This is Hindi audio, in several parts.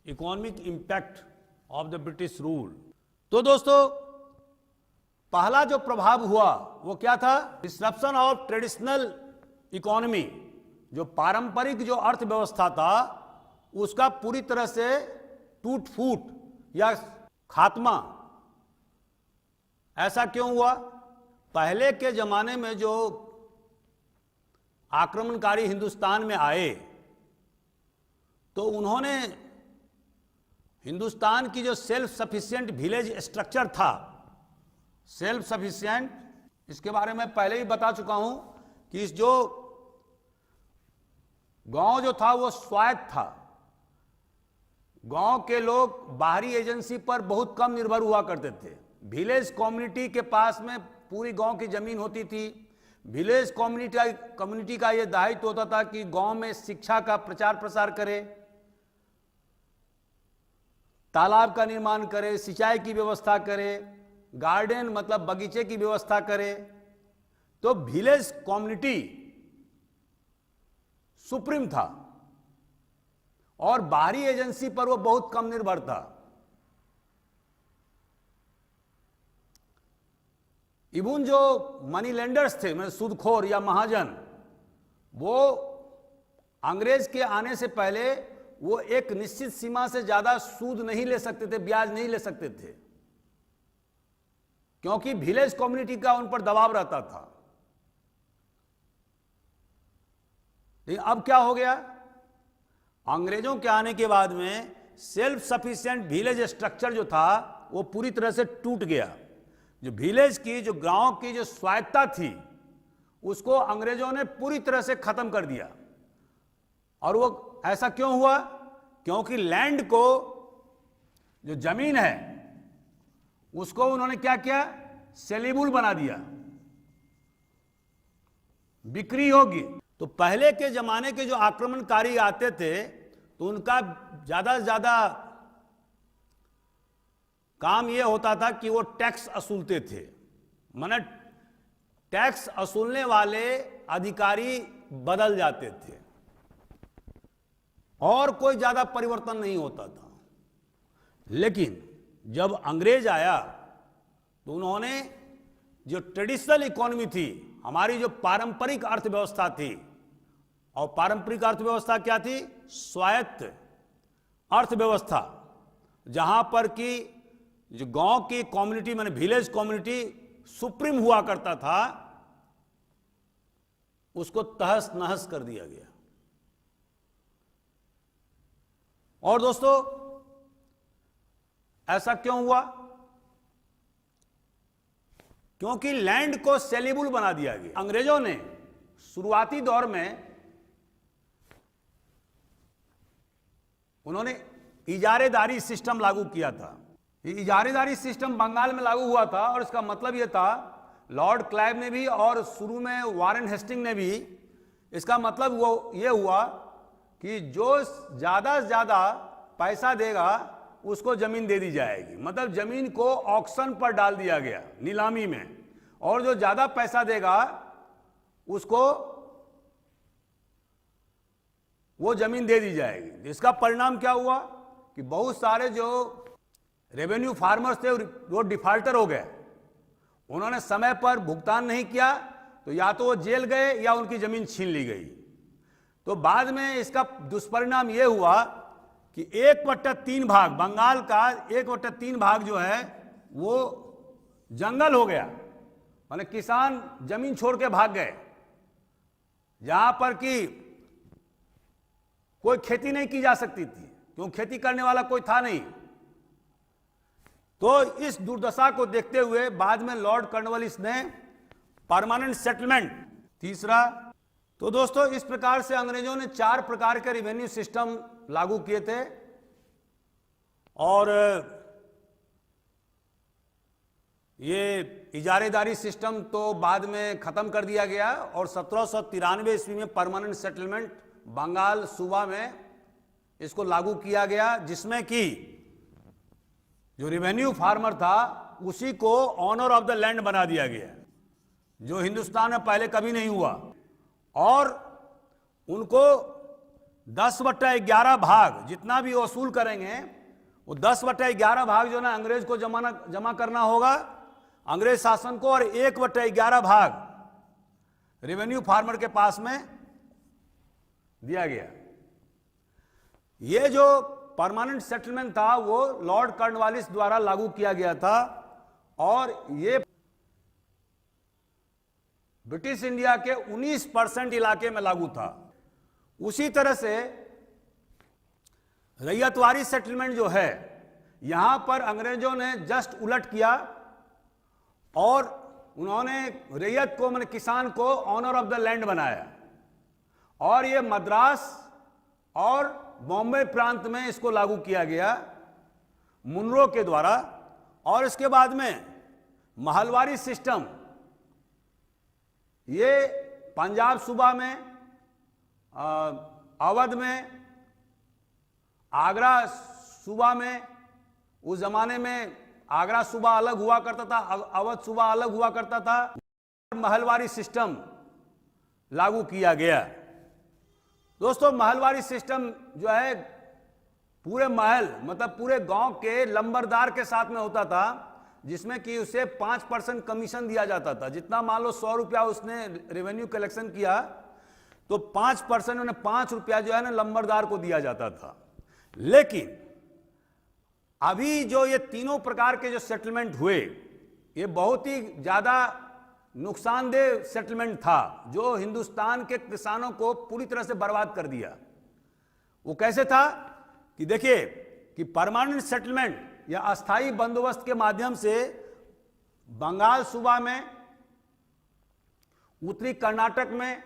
Economic impact of the British rule. तो दोस्तों, पहला जो प्रभाव हुआ वो क्या था? Disruption of traditional economy. जो पारंपरिक जो अर्थव्यवस्था था उसका पूरी तरह से टूट फूट या खात्मा। ऐसा क्यों हुआ? पहले के जमाने में जो आक्रमणकारी हिंदुस्तान में आए तो उन्होंने हिंदुस्तान की जो सेल्फ सफिशिएंट विलेज स्ट्रक्चर था, सेल्फ सफिशिएंट, इसके बारे में पहले ही बता चुका हूं कि इस जो गांव जो था वो स्वायत्त था। गांव के लोग बाहरी एजेंसी पर बहुत कम निर्भर हुआ करते थे। विलेज कम्युनिटी के पास में पूरी गांव की जमीन होती थी। विलेज कम्युनिटी का यह दायित्व होता था कि गांव में शिक्षा का प्रचार प्रसार करे, तालाब का निर्माण करे, सिंचाई की व्यवस्था करे, गार्डन मतलब बगीचे की व्यवस्था करे। तो विलेज कम्युनिटी सुप्रीम था और बाहरी एजेंसी पर वो बहुत कम निर्भर था। इवन जो मनी लेंडर्स थे, मतलब सूदखोर या महाजन, वो अंग्रेज के आने से पहले वो एक निश्चित सीमा से ज्यादा सूद नहीं ले सकते थे, ब्याज नहीं ले सकते थे, क्योंकि विलेज कम्युनिटी का उन पर दबाव रहता था। लेकिन अब क्या हो गया? अंग्रेजों के आने के बाद में सेल्फ सफिशिएंट विलेज स्ट्रक्चर जो था वो पूरी तरह से टूट गया। जो विलेज की, जो गांव की जो स्वायत्तता थी उसको अंग्रेजों ने पूरी तरह से खत्म कर दिया। और वो ऐसा क्यों हुआ? क्योंकि लैंड को, जो जमीन है उसको उन्होंने क्या किया? सेलेबल बना दिया, बिक्री होगी। तो पहले के जमाने के जो आक्रमणकारी आते थे तो उनका ज्यादा से ज्यादा काम यह होता था कि वो टैक्स वसूलते थे। माने टैक्स वसूलने वाले अधिकारी बदल जाते थे और कोई ज्यादा परिवर्तन नहीं होता था। लेकिन जब अंग्रेज आया तो उन्होंने जो ट्रेडिशनल इकोनॉमी थी, हमारी जो पारंपरिक अर्थव्यवस्था थी, और पारंपरिक अर्थव्यवस्था क्या थी? स्वायत्त अर्थव्यवस्था, जहां पर कि जो गांव की कम्युनिटी, माने विलेज कम्युनिटी सुप्रीम हुआ करता था, उसको तहस नहस कर दिया गया। और दोस्तों, ऐसा क्यों हुआ? क्योंकि लैंड को सेलेबल बना दिया गया। अंग्रेजों ने शुरुआती दौर में उन्होंने इजारेदारी सिस्टम लागू किया था। ये इजारेदारी सिस्टम बंगाल में लागू हुआ था और इसका मतलब यह था, लॉर्ड क्लाइव ने भी और शुरू में वारेन हेस्टिंग ने भी, इसका मतलब वो ये हुआ कि जो ज्यादा से ज्यादा पैसा देगा उसको जमीन दे दी जाएगी। मतलब जमीन को ऑक्शन पर डाल दिया गया, नीलामी में, और जो ज्यादा पैसा देगा उसको वो जमीन दे दी जाएगी। इसका परिणाम क्या हुआ कि बहुत सारे जो रेवेन्यू फार्मर्स थे वो डिफॉल्टर हो गए। उन्होंने समय पर भुगतान नहीं किया तो या तो वो जेल गए या उनकी जमीन छीन ली गई। तो बाद में इसका दुष्परिणाम यह हुआ कि 1/3 भाग, बंगाल का 1/3 भाग जो है वो जंगल हो गया। माने किसान जमीन छोड़ के भाग गए, जहां पर कि कोई खेती नहीं की जा सकती थी, क्योंकि खेती करने वाला कोई था नहीं। तो इस दुर्दशा को देखते हुए बाद में लॉर्ड कॉर्नवालिस ने परमानेंट सेटलमेंट, तीसरा। तो दोस्तों, इस प्रकार से अंग्रेजों ने 4 प्रकार के रेवेन्यू सिस्टम लागू किए थे और ये इजारेदारी सिस्टम तो बाद में खत्म कर दिया गया और 1793 ईस्वी में परमानेंट सेटलमेंट बंगाल सूबा में इसको लागू किया गया, जिसमें कि जो रेवेन्यू फार्मर था उसी को ऑनर ऑफ द लैंड बना दिया गया, जो हिंदुस्तान में पहले कभी नहीं हुआ। और उनको 10/11 भाग जितना भी वसूल करेंगे वो 10/11 भाग जो ना अंग्रेज को जमा करना होगा, अंग्रेज शासन को, और 1/11 भाग रेवेन्यू फार्मर के पास में दिया गया। ये जो परमानेंट सेटलमेंट था वो लॉर्ड कॉर्नवालिस द्वारा लागू किया गया था और ये ब्रिटिश इंडिया के 19% इलाके में लागू था। उसी तरह से रैयतवारी सेटलमेंट जो है, यहां पर अंग्रेजों ने जस्ट उलट किया और उन्होंने रैयत को, माने किसान को, ऑनर ऑफ द लैंड बनाया और ये मद्रास और बॉम्बे प्रांत में इसको लागू किया गया मुनरो के द्वारा। और इसके बाद में महलवारी सिस्टम ये पंजाब सूबा में, अवध में, आगरा सूबा में, उस जमाने में आगरा सूबा अलग हुआ करता था, अवध सूबा अलग हुआ करता था, महलवारी सिस्टम लागू किया गया। दोस्तों, महलवारी सिस्टम जो है पूरे महल, मतलब पूरे गांव के लंबरदार के साथ में होता था, जिसमें कि उसे 5% कमीशन दिया जाता था। जितना मान लो 100 रुपया उसने रेवेन्यू कलेक्शन किया तो 5% उन्हें 5 रुपया जो है ना लंबरदार को दिया जाता था। लेकिन अभी जो ये तीनों प्रकार के जो सेटलमेंट हुए, ये बहुत ही ज्यादा नुकसानदेह सेटलमेंट था जो हिंदुस्तान के किसानों को पूरी तरह से बर्बाद कर दिया। वो कैसे था कि देखिए कि परमानेंट सेटलमेंट या अस्थाई बंदोबस्त के माध्यम से बंगाल सूबा में, उत्तरी कर्नाटक में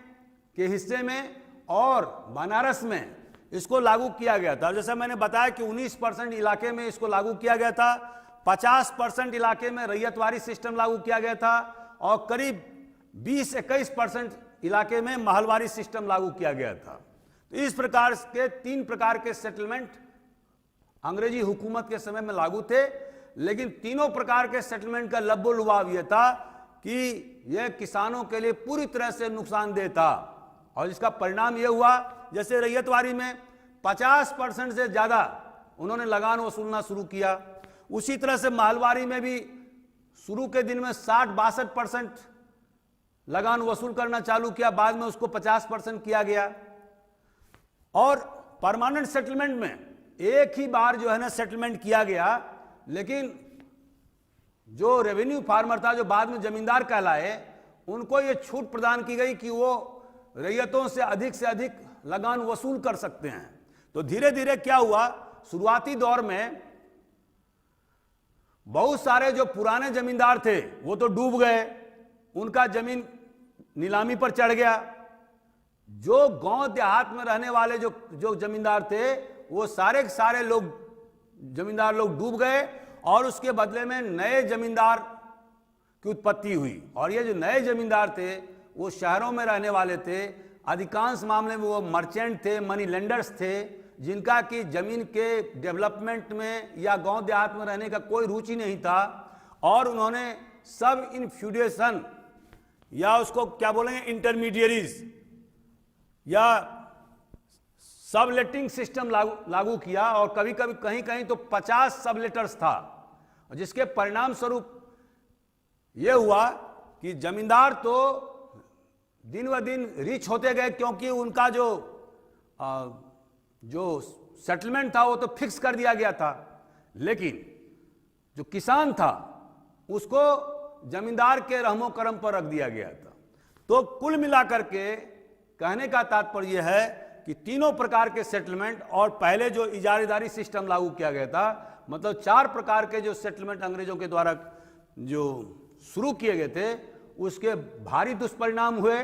के हिस्से में और बनारस में इसको लागू किया गया था। जैसा मैंने बताया कि 19% इलाके में इसको लागू किया गया था, 50% इलाके में रैयतवारी सिस्टम लागू किया गया था और करीब 20-21% इलाके में महलवारी सिस्टम लागू किया गया था। तो इस प्रकार के 3 प्रकार के सेटलमेंट अंग्रेजी हुकूमत के समय में लागू थे। लेकिन तीनों प्रकार के सेटलमेंट का लब्बो-लुबाब यह था कि यह किसानों के लिए पूरी तरह से नुकसानदेह था और इसका परिणाम यह हुआ, जैसे रैयतवारी में 50% से ज्यादा उन्होंने लगान वसूलना शुरू किया, उसी तरह से महलवारी में भी शुरू के दिन में 60-62% लगान वसूल करना चालू किया, बाद में उसको 50% किया गया। और परमानेंट सेटलमेंट में एक ही बार जो है ना सेटलमेंट किया गया, लेकिन जो रेवेन्यू फार्मर था, जो बाद में जमींदार कहलाए, उनको यह छूट प्रदान की गई कि वो रैयतों से अधिक लगान वसूल कर सकते हैं। तो धीरे धीरे क्या हुआ, शुरुआती दौर में बहुत सारे जो पुराने जमींदार थे वो तो डूब गए, उनका जमीन नीलामी पर चढ़ गया। जो गांव देहात में रहने वाले जो जमींदार थे वो सारे के सारे लोग, जमींदार लोग डूब गए और उसके बदले में नए जमींदार की उत्पत्ति हुई। और ये जो नए जमींदार थे वो शहरों में रहने वाले थे, अधिकांश मामले में वो मर्चेंट थे, मनी लेंडर्स थे, जिनका कि जमीन के डेवलपमेंट में या गांव देहात में रहने का कोई रुचि नहीं था। और उन्होंने सब इन फ्यूडेशन या उसको क्या बोलेंगे इंटरमीडियरीज या सबलेटिंग सिस्टम लागू किया और कभी कभी कहीं कहीं तो 50 सबलेटर्स था, जिसके परिणाम स्वरूप यह हुआ कि जमींदार तो दिन ब दिन रिच होते गए, क्योंकि उनका जो सेटलमेंट था वो तो फिक्स कर दिया गया था। लेकिन जो किसान था उसको जमींदार के रहमो करम पर रख दिया गया था। तो कुल मिलाकर के कहने का तात्पर्य यह है कि तीनों प्रकार के सेटलमेंट और पहले जो इजारेदारी सिस्टम लागू किया गया था, मतलब 4 प्रकार के जो सेटलमेंट अंग्रेजों के द्वारा जो शुरू किए गए थे, उसके भारी दुष्परिणाम हुए।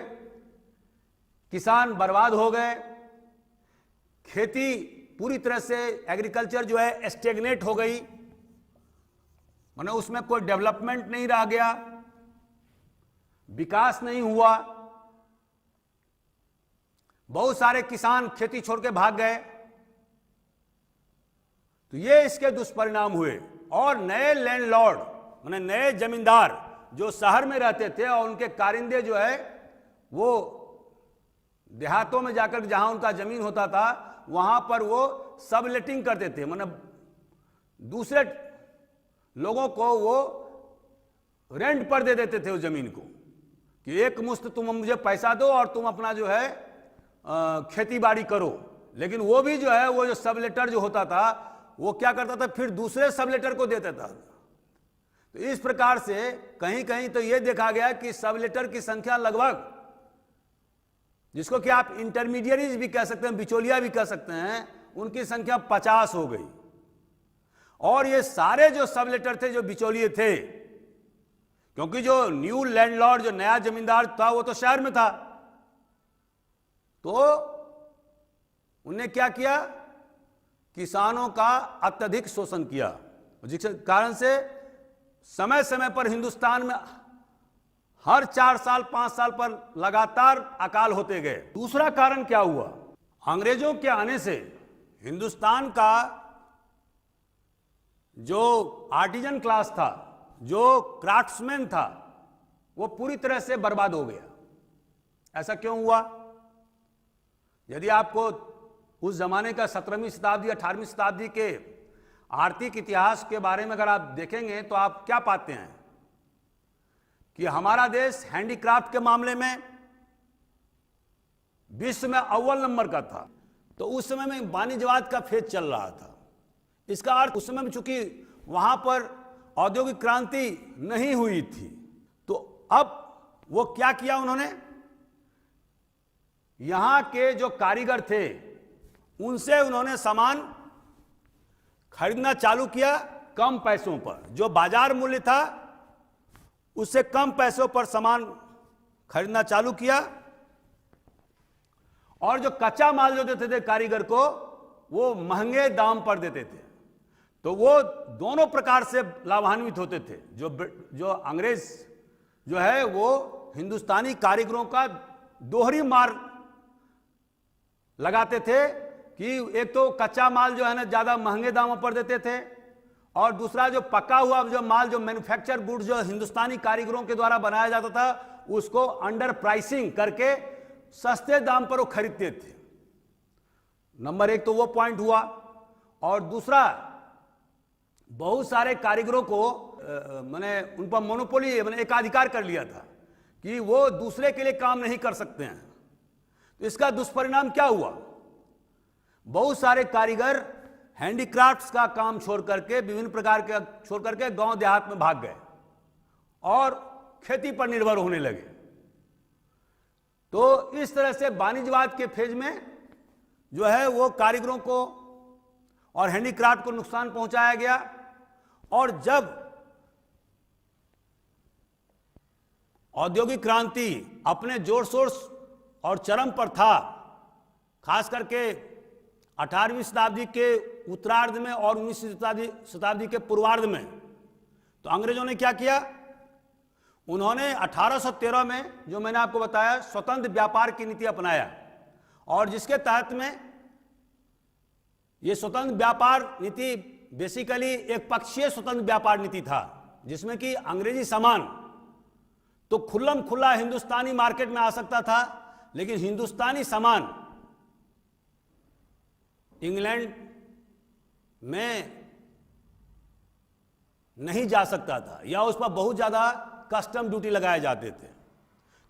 किसान बर्बाद हो गए, खेती पूरी तरह से एग्रीकल्चर जो है स्टेगनेट हो गई, माने उसमें कोई डेवलपमेंट नहीं रह गया, विकास नहीं हुआ। बहुत सारे किसान खेती छोड़ के भाग गए। तो ये इसके दुष्परिणाम हुए। और नए लैंडलॉर्ड माने नए जमींदार जो शहर में रहते थे और उनके कारिंदे जो है वो देहातों में जाकर जहां उनका जमीन होता था वहां पर वो सबलेटिंग करते थे, मतलब दूसरे लोगों को वो रेंट पर दे देते थे उस जमीन को कि एक मुश्त तुम मुझे पैसा दो और तुम अपना जो है खेती बाड़ी करो। लेकिन वो भी जो है, वो जो सबलेटर जो होता था वो क्या करता था, फिर दूसरे सबलेटर को देता था। तो इस प्रकार से कहीं कहीं तो ये देखा गया कि सबलेटर की संख्या लगभग, जिसको कि आप इंटरमीडिएरीज भी कह सकते हैं, बिचौलिया भी कह सकते हैं, उनकी संख्या 50 हो गई। और ये सारे जो सबलेटर थे, जो बिचौलिए थे, क्योंकि जो न्यू लैंडलॉर्ड, जो नया जमींदार था, वो तो शहर में था, तो उन्होंने क्या किया, किसानों का अत्यधिक शोषण किया, जिसके कारण से समय समय पर हिंदुस्तान में हर 4 साल 5 साल पर लगातार अकाल होते गए। दूसरा कारण क्या हुआ, अंग्रेजों के आने से हिंदुस्तान का जो आर्टिजन क्लास था, जो क्राफ्ट्समैन था, वो पूरी तरह से बर्बाद हो गया। ऐसा क्यों हुआ? यदि आपको उस जमाने का 17वीं शताब्दी 18वीं शताब्दी के आर्थिक इतिहास के बारे में अगर आप देखेंगे तो आप क्या पाते हैं कि हमारा देश हैंडीक्राफ्ट के मामले में विश्व में अव्वल नंबर का था। तो उस समय में वाणिज्यवाद का फेज चल रहा था। इसका अर्थ उस समय में चूंकि वहां पर औद्योगिक क्रांति नहीं हुई थी, तो अब वो क्या किया उन्होंने, यहां के जो कारीगर थे उनसे उन्होंने सामान खरीदना चालू किया कम पैसों पर। जो बाजार मूल्य था उससे कम पैसों पर सामान खरीदना चालू किया, और जो कच्चा माल जो देते थे कारीगर को, वो महंगे दाम पर देते थे। तो वो दोनों प्रकार से लाभान्वित होते थे। जो अंग्रेज जो है वो हिंदुस्तानी कारीगरों का दोहरी मार लगाते थे कि एक तो कच्चा माल जो है ना ज्यादा महंगे दामों पर देते थे, और दूसरा जो पका हुआ जो माल, जो मैन्युफैक्चर गुड्स जो हिंदुस्तानी कारीगरों के द्वारा बनाया जाता था, उसको अंडर प्राइसिंग करके सस्ते दाम पर वो खरीदते थे। नंबर एक तो वो पॉइंट हुआ। और दूसरा, बहुत सारे कारीगरों को मैंने उन पर मोनोपोली, मैंने एकाधिकार कर लिया था कि वो दूसरे के लिए काम नहीं कर सकते हैं। तो इसका दुष्परिणाम क्या हुआ, बहुत सारे कारीगर हैंडीक्राफ्ट्स का काम छोड़ करके, विभिन्न प्रकार के छोड़ करके गांव देहात में भाग गए और खेती पर निर्भर होने लगे। तो इस तरह से वाणिज्यवाद के फेज में जो है वो कारीगरों को और हैंडीक्राफ्ट को नुकसान पहुंचाया गया। और जब औद्योगिक क्रांति अपने जोर शोर और चरम पर था, खास करके 18वीं शताब्दी के उत्तरार्ध में और 19वीं शताब्दी के पूर्वार्ध में, तो अंग्रेजों ने क्या किया, उन्होंने 1813 में जो मैंने आपको बताया स्वतंत्र व्यापार की नीति अपनाया, और जिसके तहत में ये स्वतंत्र व्यापार नीति बेसिकली एक पक्षीय स्वतंत्र व्यापार नीति था, जिसमें कि अंग्रेजी सामान तो खुल्लम खुल्ला हिंदुस्तानी मार्केट में आ सकता था, लेकिन हिंदुस्तानी सामान इंग्लैंड में नहीं जा सकता था, या उस पर बहुत ज्यादा कस्टम ड्यूटी लगाए जाते थे।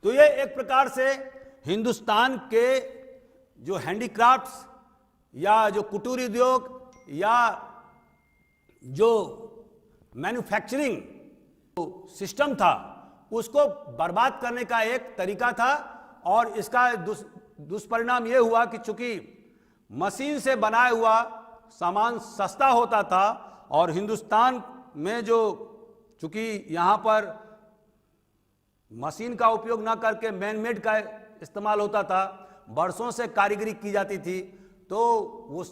तो ये एक प्रकार से हिंदुस्तान के जो हैंडीक्राफ्ट्स या जो कुटीर उद्योग या जो मैन्युफैक्चरिंग सिस्टम था, उसको बर्बाद करने का एक तरीका था। और इसका दुष्परिणाम यह हुआ कि चूंकि मशीन से बनाया हुआ सामान सस्ता होता था, और हिंदुस्तान में जो चूंकि यहां पर मशीन का उपयोग ना करके मैनमेड का इस्तेमाल होता था, बरसों से कारीगरी की जाती थी, तो वो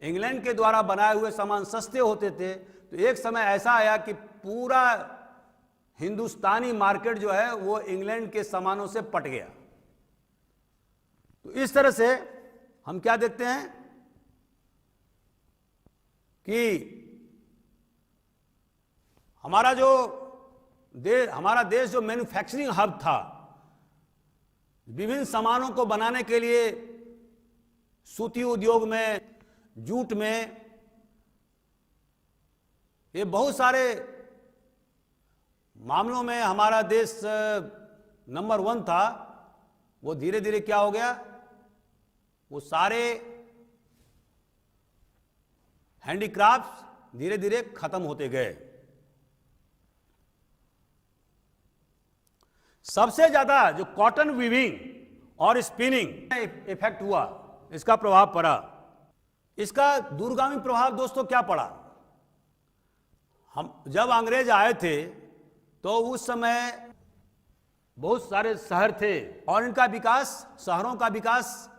इंग्लैंड के द्वारा बनाए हुए सामान सस्ते होते थे। तो एक समय ऐसा आया कि पूरा हिंदुस्तानी मार्केट जो है वो इंग्लैंड के सामानों से पट गया। तो इस तरह से हम क्या देखते हैं कि हमारा देश जो मैन्युफैक्चरिंग हब था, विभिन्न सामानों को बनाने के लिए सूती उद्योग में, जूट में, ये बहुत सारे मामलों में हमारा देश नंबर 1 था। वो धीरे धीरे क्या हो गया, वो सारे हैंडीक्राफ्ट्स धीरे धीरे खत्म होते गए। सबसे ज्यादा जो कॉटन वीविंग और स्पिनिंग इफेक्ट हुआ, इसका प्रभाव पड़ा। इसका दूरगामी प्रभाव दोस्तों क्या पड़ा, हम जब अंग्रेज आए थे तो उस समय बहुत सारे शहर थे और इनका विकास, शहरों का विकास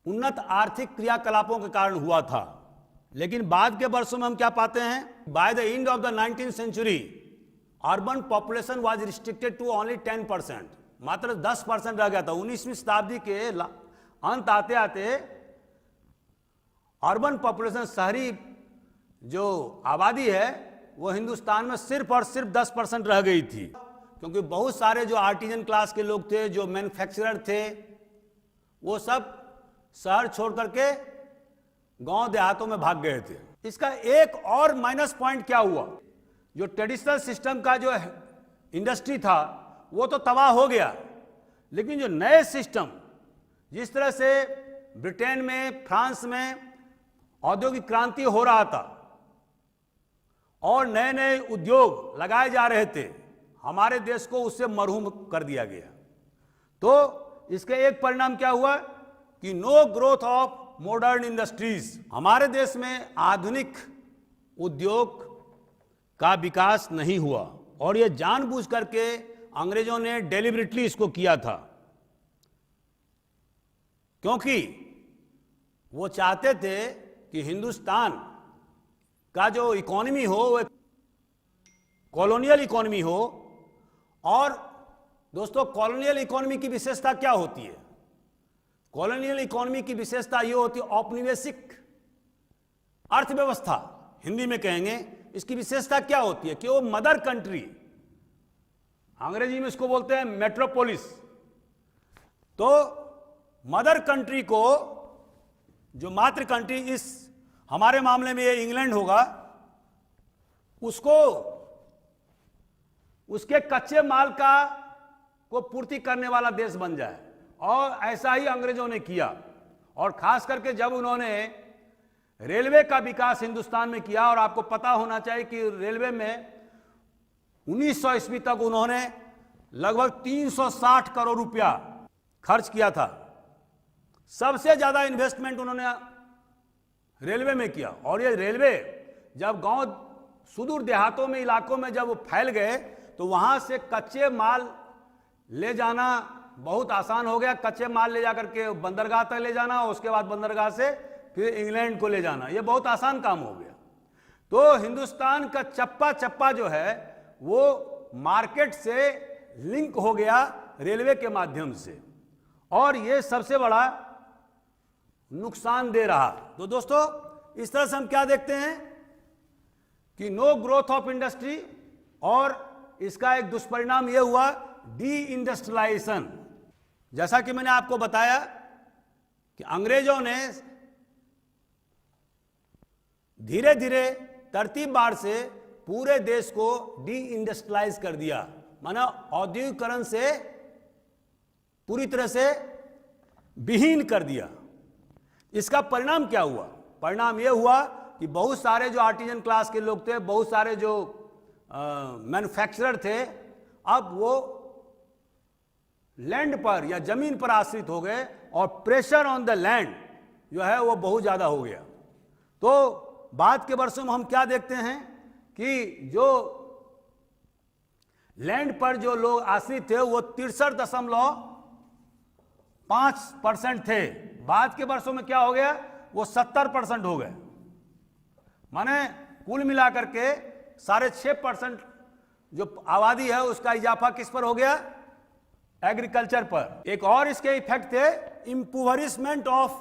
उन्नत आर्थिक क्रियाकलापों के कारण हुआ था। लेकिन बाद के वर्षों में हम क्या पाते हैं, by the end of the 19th century urban population was restricted to only 10%, मात्र 10% रह गया था। 19वीं शताब्दी के अंत आते आते अर्बन पॉपुलेशन, शहरी जो आबादी है वो हिंदुस्तान में सिर्फ और सिर्फ 10% रह गई थी, क्योंकि बहुत सारे जो आर्टिजन क्लास के लोग थे, जो मैन्युफैक्चरर थे, वो सब शहर छोड़ करके गांव देहातों में भाग गए थे। इसका एक और माइनस पॉइंट क्या हुआ, जो ट्रेडिशनल सिस्टम का जो इंडस्ट्री था वो तो तबाह हो गया, लेकिन जो नए सिस्टम, जिस तरह से ब्रिटेन में, फ्रांस में औद्योगिक क्रांति हो रहा था और नए नए उद्योग लगाए जा रहे थे, हमारे देश को उससे मरहूम कर दिया गया। तो इसके एक परिणाम क्या हुआ कि no growth of modern industries, हमारे देश में आधुनिक उद्योग का विकास नहीं हुआ। और यह जानबूझ करके अंग्रेजों ने डेलिबरेटली इसको किया था, क्योंकि वो चाहते थे कि हिंदुस्तान का जो इकोनॉमी हो वो कॉलोनियल इकोनॉमी हो। और दोस्तों, कॉलोनियल इकोनॉमी की विशेषता क्या होती है? कॉलोनियल इकोनॉमी की विशेषता ये होती है औपनिवेशिक अर्थव्यवस्था, हिंदी में कहेंगे। इसकी विशेषता क्या होती है कि वो मदर कंट्री, अंग्रेजी में इसको बोलते हैं मेट्रोपोलिस। तो मदर कंट्री को, जो मातृ कंट्री, इस हमारे मामले में ये इंग्लैंड होगा, उसको उसके कच्चे माल को पूर्ति करने वाला देश बन जाए। और ऐसा ही अंग्रेजों ने किया। और खास करके जब उन्होंने रेलवे का विकास हिंदुस्तान में किया, और आपको पता होना चाहिए कि रेलवे में 1900 ईस्वी तक उन्होंने लगभग 360 करोड़ रुपया खर्च किया था। सबसे ज्यादा इन्वेस्टमेंट उन्होंने रेलवे में किया। और ये रेलवे जब गांव, सुदूर देहातों में, इलाकों में जब वो फैल गए तो वहां से कच्चे माल ले जाना बहुत आसान हो गया। कच्चे माल ले जाकर के बंदरगाह तक ले जाना, और उसके बाद बंदरगाह से फिर इंग्लैंड को ले जाना, ये बहुत आसान काम हो गया। तो हिंदुस्तान का चप्पा चप्पा जो है वो मार्केट से लिंक हो गया रेलवे के माध्यम से, और ये सबसे बड़ा नुकसान दे रहा। तो दोस्तों, इस तरह से हम क्या देखते हैं कि नो ग्रोथ ऑफ इंडस्ट्री, और इसका एक दुष्परिणाम यह हुआ डी इंडस्ट्रियलाइजेशन। जैसा कि मैंने आपको बताया कि अंग्रेजों ने धीरे धीरे तरतीबवार से पूरे देश को डी इंडस्ट्रियलाइज कर दिया, माना औद्योगिकरण से पूरी तरह से विहीन कर दिया। इसका परिणाम क्या हुआ? परिणाम यह हुआ कि बहुत सारे जो आर्टिजन क्लास के लोग थे, बहुत सारे जो मैन्युफैक्चरर थे, अब वो लैंड पर या जमीन पर आश्रित हो गए, और प्रेशर ऑन द लैंड जो है वो बहुत ज्यादा हो गया। तो बाद के वर्षों में हम क्या देखते हैं कि जो लैंड पर जो लोग आश्रित थे वो 63.5% थे। बाद के वर्षों में क्या हो गया, वो 70% हो गए। माने कुल मिलाकर के 6.5% जो आबादी है उसका इजाफा किस पर हो गया? एग्रीकल्चर पर। एक और इसके इफेक्ट थे इंपोवरिशमेंट ऑफ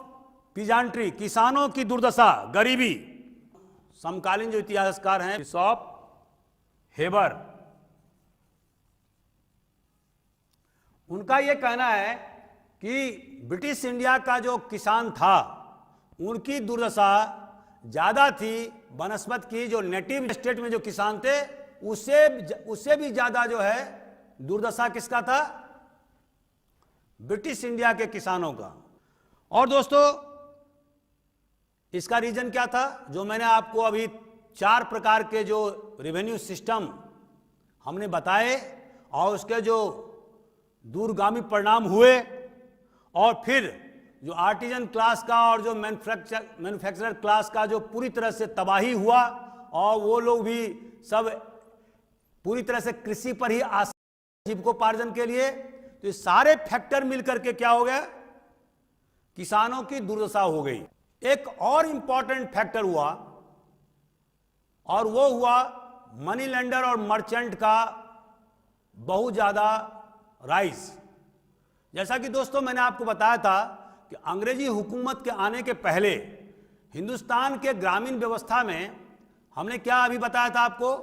पीजांट्री, किसानों की दुर्दशा, गरीबी। समकालीन जो इतिहासकार हैं बिशॉप हेबर, उनका यह कहना है कि ब्रिटिश इंडिया का जो किसान था उनकी दुर्दशा ज़्यादा थी बनस्पत की जो नेटिव स्टेट में जो किसान थे उससे भी ज़्यादा जो है दुर्दशा किसका था? ब्रिटिश इंडिया के किसानों का। और दोस्तों इसका रीजन क्या था? जो मैंने आपको अभी 4 प्रकार के जो रेवेन्यू सिस्टम हमने बताए और उसके जो दूरगामी परिणाम हुए, और फिर जो आर्टिजन क्लास का और जो मैन्युफैक्चरर क्लास का जो पूरी तरह से तबाही हुआ, और वो लोग भी सब पूरी तरह से कृषि पर ही जीविकोपार्जन के लिए, तो ये सारे फैक्टर मिलकर के क्या हो गया? किसानों की दुर्दशा हो गई। एक और इंपॉर्टेंट फैक्टर हुआ, और वो हुआ मनी लेंडर और मर्चेंट का बहुत ज्यादा राइज। जैसा कि दोस्तों मैंने आपको बताया था कि अंग्रेजी हुकूमत के आने के पहले हिंदुस्तान के ग्रामीण व्यवस्था में हमने क्या अभी बताया था आपको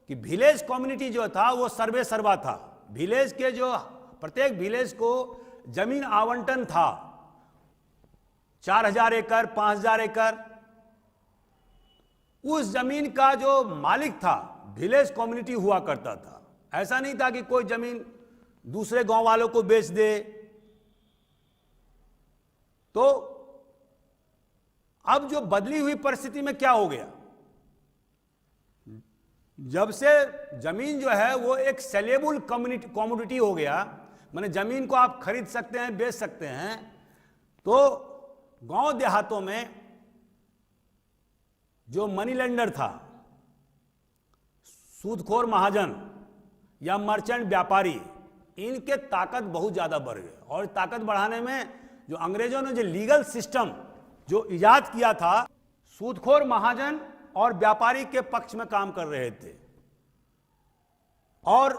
कि विलेज कम्युनिटी जो था वो सर्वे सर्वा था। विलेज के जो प्रत्येक विलेज को जमीन आवंटन था 4000 एकड़ 5000 एकड़। उस जमीन का जो मालिक था विलेज कम्युनिटी हुआ करता था। ऐसा नहीं था कि कोई जमीन दूसरे गांव वालों को बेच दे। तो अब जो बदली हुई परिस्थिति में क्या हो गया? जब से जमीन जो है वो एक सेलेबल कमोडिटी हो गया, माने जमीन को आप खरीद सकते हैं, बेच सकते हैं, तो गांव देहातों में जो मनी लेंडर था, सूदखोर महाजन या मर्चेंट व्यापारी, इनके ताकत बहुत ज्यादा बढ़ गई। और ताकत बढ़ाने में जो अंग्रेजों ने जो लीगल सिस्टम जो इजाद किया था, सूदखोर महाजन और व्यापारी के पक्ष में काम कर रहे थे। और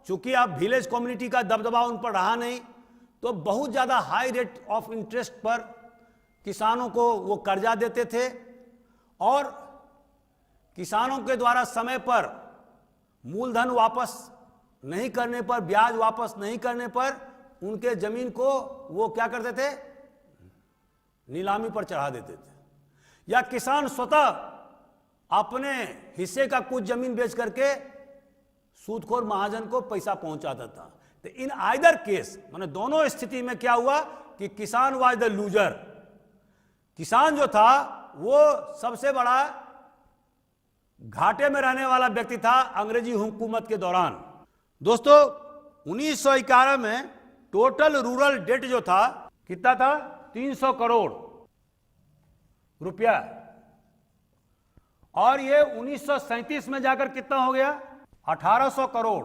चूंकि अब विलेज कम्युनिटी का दबदबा उन पर रहा नहीं, तो बहुत ज्यादा हाई रेट ऑफ इंटरेस्ट पर किसानों को वो कर्जा देते थे, और किसानों के द्वारा समय पर मूलधन वापस नहीं करने पर, ब्याज वापस नहीं करने पर उनके जमीन को वो क्या करते थे? नीलामी पर चढ़ा देते थे, या किसान स्वतः अपने हिस्से का कुछ जमीन बेच करके सूदखोर महाजन को पैसा पहुंचाता था। तो इन आइदर केस, माने दोनों स्थिति में क्या हुआ कि किसान वाज द लूजर। किसान जो था वो सबसे बड़ा घाटे में रहने वाला व्यक्ति था अंग्रेजी हुकूमत के दौरान। दोस्तों 1911 में टोटल रूरल डेट जो था कितना था? 300 करोड़ रुपया। और ये 1937 में जाकर कितना हो गया? 1800 करोड़,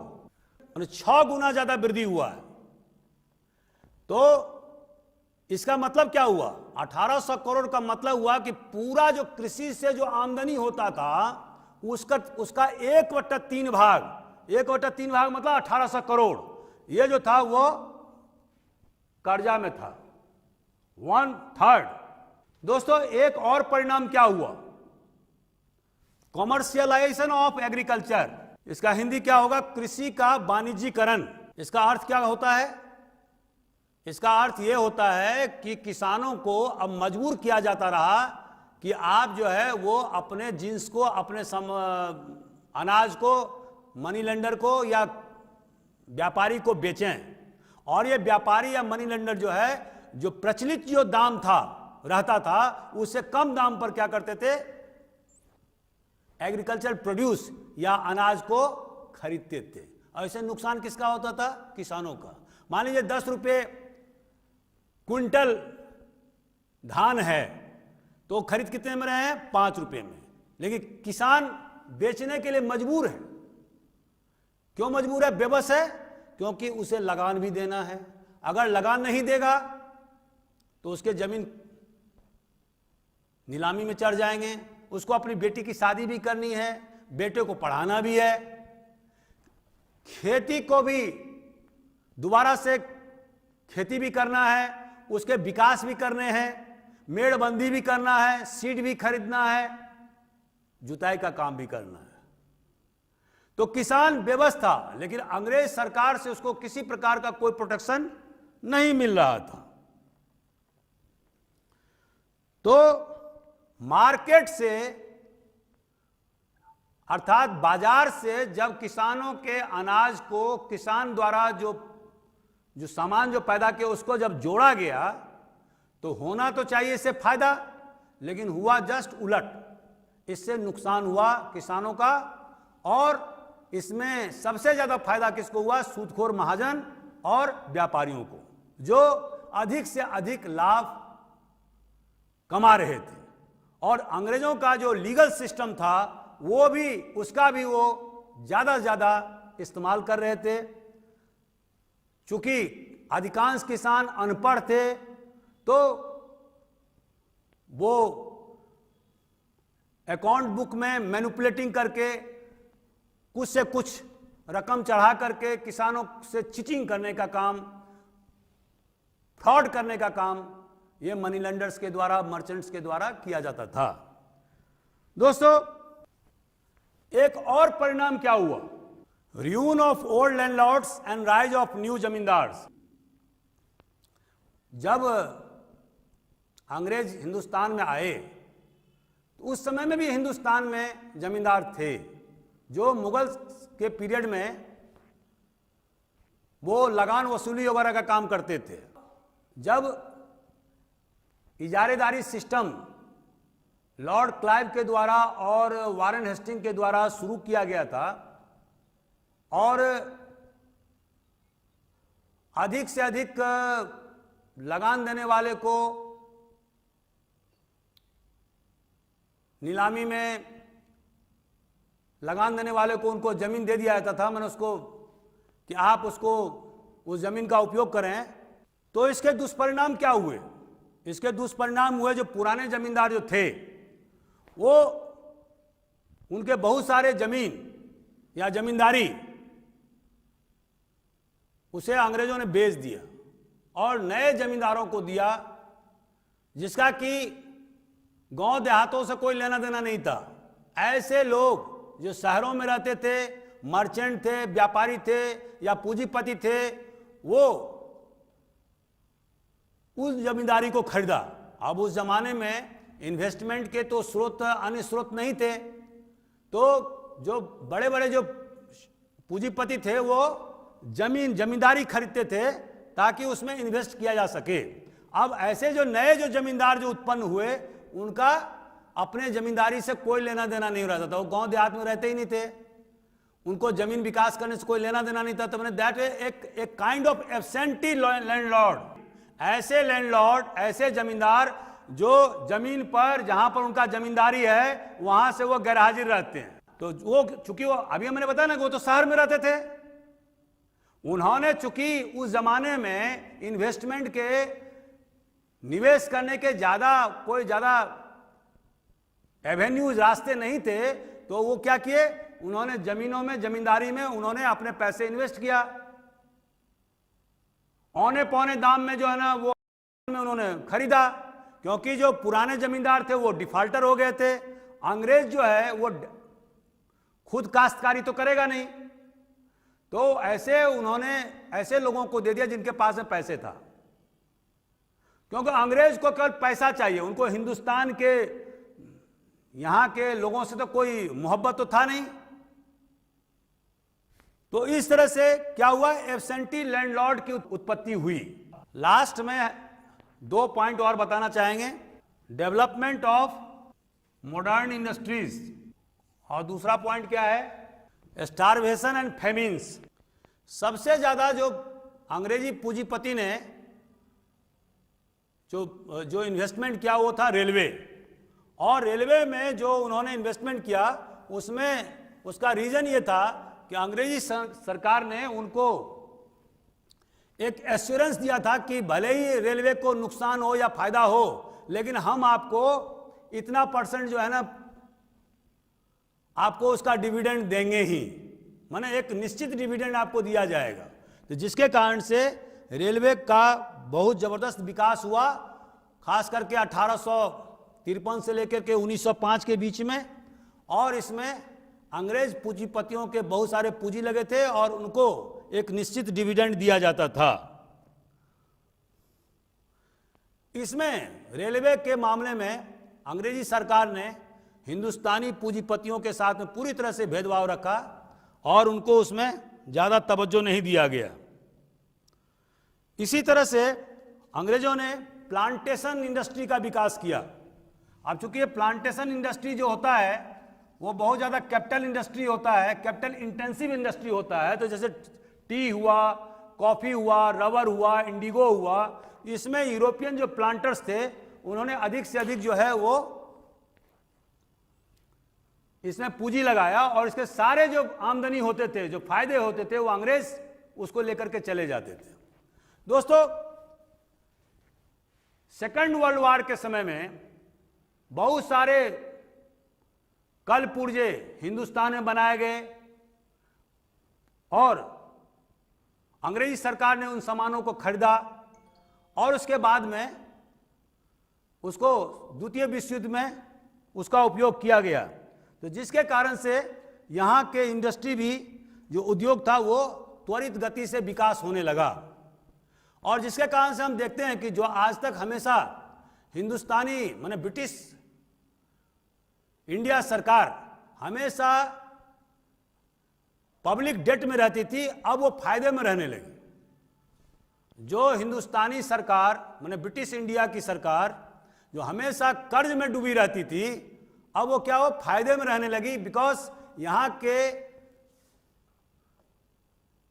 6 गुना ज्यादा वृद्धि हुआ है। तो इसका मतलब क्या हुआ? 1800 करोड़ का मतलब हुआ कि पूरा जो कृषि से जो आमदनी होता था उसका 1/3 भाग, 1/3 भाग मतलब 1800 करोड़, ये जो था वो कर्जा में था, 1/3। दोस्तों एक और परिणाम क्या हुआ? Commercialisation of agriculture. इसका हिंदी क्या होगा? कृषि का वाणिज्यीकरण। इसका अर्थ क्या होता है? इसका अर्थ यह होता है कि किसानों को अब मजबूर किया जाता रहा कि आप जो है वो अपने जिन्स को, अपने अनाज को मनी लेंडर को या व्यापारी को बेचें। और ये व्यापारी या मनी लेंडर जो है, जो प्रचलित जो दाम था रहता था, उससे कम दाम पर क्या करते थे? एग्रीकल्चर प्रोड्यूस या अनाज को खरीदते थे। और इससे नुकसान किसका होता था? किसानों का। मान लीजिए 10 रुपये क्विंटल धान है, तो खरीद कितने में रहे हैं? 5 रुपये में। लेकिन किसान बेचने के लिए मजबूर है। क्यों मजबूर है? बेबस है, क्योंकि उसे लगान भी देना है। अगर लगान नहीं देगा तो उसके जमीन नीलामी में चढ़ जाएंगे। उसको अपनी बेटी की शादी भी करनी है, बेटे को पढ़ाना भी है, खेती को भी दोबारा से खेती भी करना है, उसके विकास भी करने हैं, मेड़बंदी भी करना है, सीड भी खरीदना है, जुताई का काम भी करना है। तो किसान बेबस था, लेकिन अंग्रेज सरकार से उसको किसी प्रकार का कोई प्रोटेक्शन नहीं मिल रहा था। तो मार्केट से अर्थात बाजार से जब किसानों के अनाज को किसान द्वारा जो सामान जो पैदा किया उसको जब जोड़ा गया तो होना तो चाहिए इससे फायदा, लेकिन हुआ जस्ट उलट। इससे नुकसान हुआ किसानों का, और इसमें सबसे ज्यादा फायदा किसको हुआ? सूदखोर महाजन और व्यापारियों को, जो अधिक से अधिक लाभ कमा रहे थे। और अंग्रेजों का जो लीगल सिस्टम था वो भी, उसका भी वो ज्यादा से ज्यादा इस्तेमाल कर रहे थे। चूंकि अधिकांश किसान अनपढ़ थे तो वो अकाउंट बुक में मैनिपुलेटिंग करके कुछ से कुछ रकम चढ़ा करके किसानों से चीटिंग करने का काम, फ्रॉड करने का काम ये मनी लेंडर्स के द्वारा, मर्चेंट्स के द्वारा किया जाता था। दोस्तों, एक और परिणाम क्या हुआ? Ruin of old landlords and rise of new zamindars. जब अंग्रेज हिंदुस्तान में आए तो उस समय में भी हिंदुस्तान में जमींदार थे जो मुगल के पीरियड में वो लगान वसूली वगैरह का काम करते थे। जब इजारेदारी सिस्टम लॉर्ड क्लाइव के द्वारा और वारेन हेस्टिंग के द्वारा शुरू किया गया था और अधिक से अधिक लगान देने वाले को नीलामी में लगान देने वाले को उनको जमीन दे दिया जाता था, मैंने उसको कि आप उसको उस जमीन का उपयोग करें। तो इसके दुष्परिणाम क्या हुए? इसके दुष्परिणाम हुए, जो पुराने जमींदार जो थे वो उनके बहुत सारे जमीन या जमींदारी उसे अंग्रेजों ने बेच दिया और नए जमींदारों को दिया, जिसका कि गांव देहातों से कोई लेना देना नहीं था। ऐसे लोग जो शहरों में रहते थे, मर्चेंट थे, व्यापारी थे या पूंजीपति थे, वो उस जमींदारी को खरीदा। अब उस जमाने में इन्वेस्टमेंट के तो स्रोत, अन्य स्रोत नहीं थे, तो जो बड़े बड़े जो पूंजीपति थे वो जमींदारी खरीदते थे ताकि उसमें इन्वेस्ट किया जा सके। अब ऐसे जो नए जो जमींदार जो उत्पन्न हुए, उनका अपने जमींदारी से कोई लेना देना नहीं रहता था। वो गांव देहात में रहते ही नहीं थे, उनको जमीन विकास करने से कोई लेना देना नहीं था। तो मैंने दैट एक काइंड ऑफ एब्सेंटी लैंडलॉर्ड, ऐसे लैंडलॉर्ड, ऐसे जमींदार जो जमीन पर जहां पर उनका जमींदारी है वहां से वो गैरहाजिर रहते हैं। तो वो चूंकि वो अभी मैंने बताया ना कि वो तो शहर में रहते थे, उन्होंने चूंकि उस जमाने में इन्वेस्टमेंट के निवेश करने के कोई ज्यादा एवेन्यूज, रास्ते नहीं थे, तो वो क्या किए, उन्होंने जमीनों में, जमींदारी में उन्होंने अपने पैसे इन्वेस्ट किया। औने पौने दाम में जो है ना वो में उन्होंने खरीदा, क्योंकि जो पुराने जमींदार थे वो डिफाल्टर हो गए थे। अंग्रेज जो है वो खुद काश्तकारी तो करेगा नहीं, तो ऐसे उन्होंने ऐसे लोगों को दे दिया जिनके पास में पैसे था, क्योंकि अंग्रेज को केवल पैसा चाहिए, उनको हिंदुस्तान के यहां के लोगों से तो कोई मोहब्बत तो था नहीं। तो इस तरह से क्या हुआ, एब्सेंटी लैंडलॉर्ड की उत्पत्ति हुई। लास्ट में 2 पॉइंट और बताना चाहेंगे, डेवलपमेंट ऑफ मॉडर्न इंडस्ट्रीज, और दूसरा पॉइंट क्या है, स्टारवेशन एंड फेमिन्स। सबसे ज्यादा जो अंग्रेजी पूंजीपति ने जो इन्वेस्टमेंट किया वो था रेलवे, और रेलवे में जो उन्होंने इन्वेस्टमेंट किया उसमें उसका रीजन ये था कि अंग्रेजी सरकार ने उनको एक एश्योरेंस दिया था कि भले ही रेलवे को नुकसान हो या फायदा हो, लेकिन हम आपको इतना % जो है ना आपको उसका डिविडेंड देंगे ही, माने एक निश्चित डिविडेंड आपको दिया जाएगा। तो जिसके कारण से रेलवे का बहुत जबरदस्त विकास हुआ, खास करके 1853 से लेकर के 1905 के बीच में, और इसमें अंग्रेज पूंजीपतियों के बहुत सारे पूंजी लगे थे और उनको एक निश्चित डिविडेंड दिया जाता था। इसमें रेलवे के मामले में अंग्रेजी सरकार ने हिंदुस्तानी पूंजीपतियों के साथ में पूरी तरह से भेदभाव रखा और उनको उसमें ज़्यादा तवज्जो नहीं दिया गया। इसी तरह से अंग्रेजों ने प्लांटेशन इंडस्ट्री का विकास किया। अब चूंकि ये प्लांटेशन इंडस्ट्री जो होता है वो बहुत ज़्यादा कैपिटल इंडस्ट्री होता है, कैपिटल इंटेंसिव इंडस्ट्री होता है। तो जैसे टी हुआ, कॉफ़ी हुआ, रबर हुआ, इंडिगो हुआ, इसमें यूरोपियन जो प्लांटर्स थे उन्होंने अधिक से अधिक जो है वो इसमें पूंजी लगाया और इसके सारे जो आमदनी होते थे, जो फायदे होते थे, वो अंग्रेज उसको लेकर के चले जाते थे। दोस्तों, सेकेंड वर्ल्ड वॉर के समय में बहुत सारे कल पुर्जे हिंदुस्तान में बनाए गए और अंग्रेजी सरकार ने उन सामानों को खरीदा और उसके बाद में उसको द्वितीय विश्व युद्ध में उसका उपयोग किया गया। तो जिसके कारण से यहाँ के इंडस्ट्री भी जो उद्योग था वो त्वरित गति से विकास होने लगा और जिसके कारण से हम देखते हैं कि जो आज तक हमेशा हिंदुस्तानी माने ब्रिटिश इंडिया सरकार हमेशा पब्लिक डेट में रहती थी, अब वो फायदे में रहने लगी। जो हिंदुस्तानी सरकार माने ब्रिटिश इंडिया की सरकार जो हमेशा कर्ज में डूबी रहती थी, अब वो क्या हो फायदे में रहने लगी। बिकॉज यहाँ के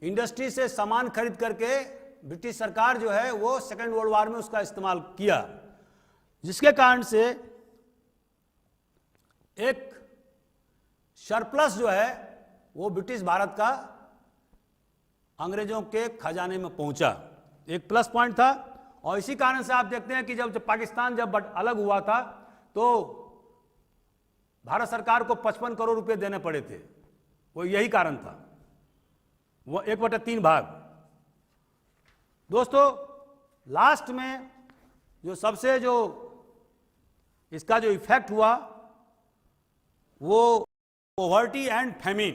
इंडस्ट्री से सामान खरीद करके ब्रिटिश सरकार जो है वो सेकेंड वर्ल्ड वॉर में उसका इस्तेमाल किया, जिसके कारण से एक सरप्लस जो है वो ब्रिटिश भारत का अंग्रेजों के खजाने में पहुंचा, एक प्लस पॉइंट था। और इसी कारण से आप देखते हैं कि जब पाकिस्तान जब अलग हुआ था तो भारत सरकार को 55 करोड़ रुपए देने पड़े थे, वो यही कारण था, वो 1/3 भाग। दोस्तों, लास्ट में जो सबसे जो इसका जो इफेक्ट हुआ वो पॉवर्टी एंड फैमिन,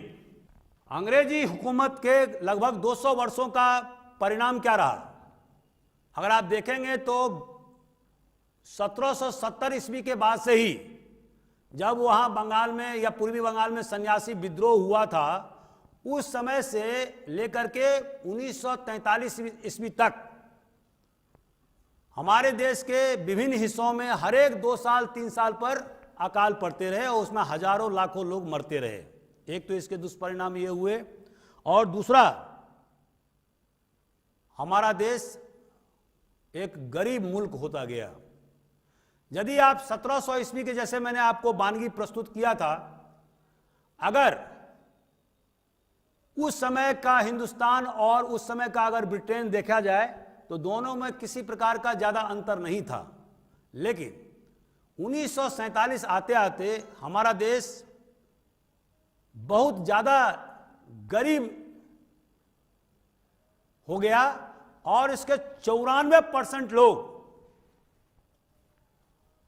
अंग्रेजी हुकूमत के लगभग 200 वर्षों का परिणाम क्या रहा। अगर आप देखेंगे तो 1770 ईस्वी के बाद से ही जब वहां बंगाल में या पूर्वी बंगाल में सन्यासी विद्रोह हुआ था, उस समय से लेकर के 1943 ईस्वी तक हमारे देश के विभिन्न हिस्सों में हर एक 2 साल 3 साल पर अकाल पड़ते रहे और उसमें हजारों लाखों लोग मरते रहे। एक तो इसके दुष्परिणाम ये हुए और दूसरा हमारा देश एक गरीब मुल्क होता गया। यदि आप 1700 ईस्वी के जैसे मैंने आपको वानगी प्रस्तुत किया था, अगर उस समय का हिंदुस्तान और उस समय का अगर ब्रिटेन देखा जाए तो दोनों में किसी प्रकार का ज्यादा अंतर नहीं था। लेकिन 1947 आते आते हमारा देश बहुत ज्यादा गरीब हो गया और इसके 94% लोग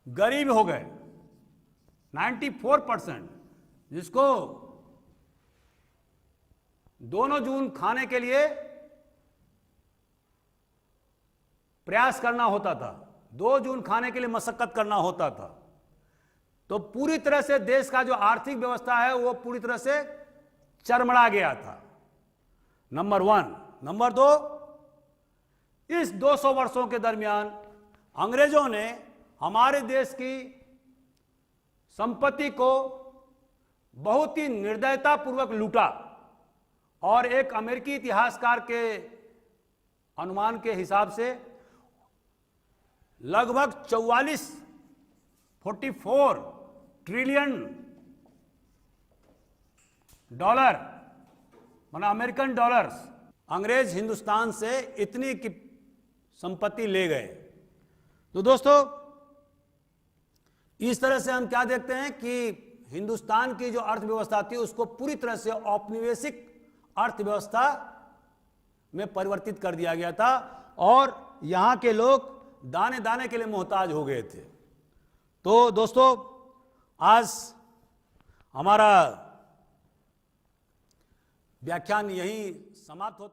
गरीब हो गए, 94%, जिसको 2 जून खाने के लिए प्रयास करना होता था, 2 जून खाने के लिए मशक्कत करना होता था। तो पूरी तरह से देश का जो आर्थिक व्यवस्था है वो पूरी तरह से चरमरा गया था, नंबर 1। नंबर 2, इस 200 वर्षों के दरमियान अंग्रेजों ने हमारे देश की संपत्ति को बहुत ही निर्दयतापूर्वक लूटा और एक अमेरिकी इतिहासकार के अनुमान के हिसाब से लगभग 44 ट्रिलियन डॉलर माना अमेरिकन डॉलर्स अंग्रेज हिंदुस्तान से इतनी की संपत्ति ले गए। तो दोस्तों, इस तरह से हम क्या देखते हैं कि हिंदुस्तान की जो अर्थव्यवस्था थी उसको पूरी तरह से औपनिवेशिक अर्थव्यवस्था में परिवर्तित कर दिया गया था और यहां के लोग दाने दाने के लिए मोहताज हो गए थे। तो दोस्तों, आज हमारा व्याख्यान यहीं समाप्त होता है।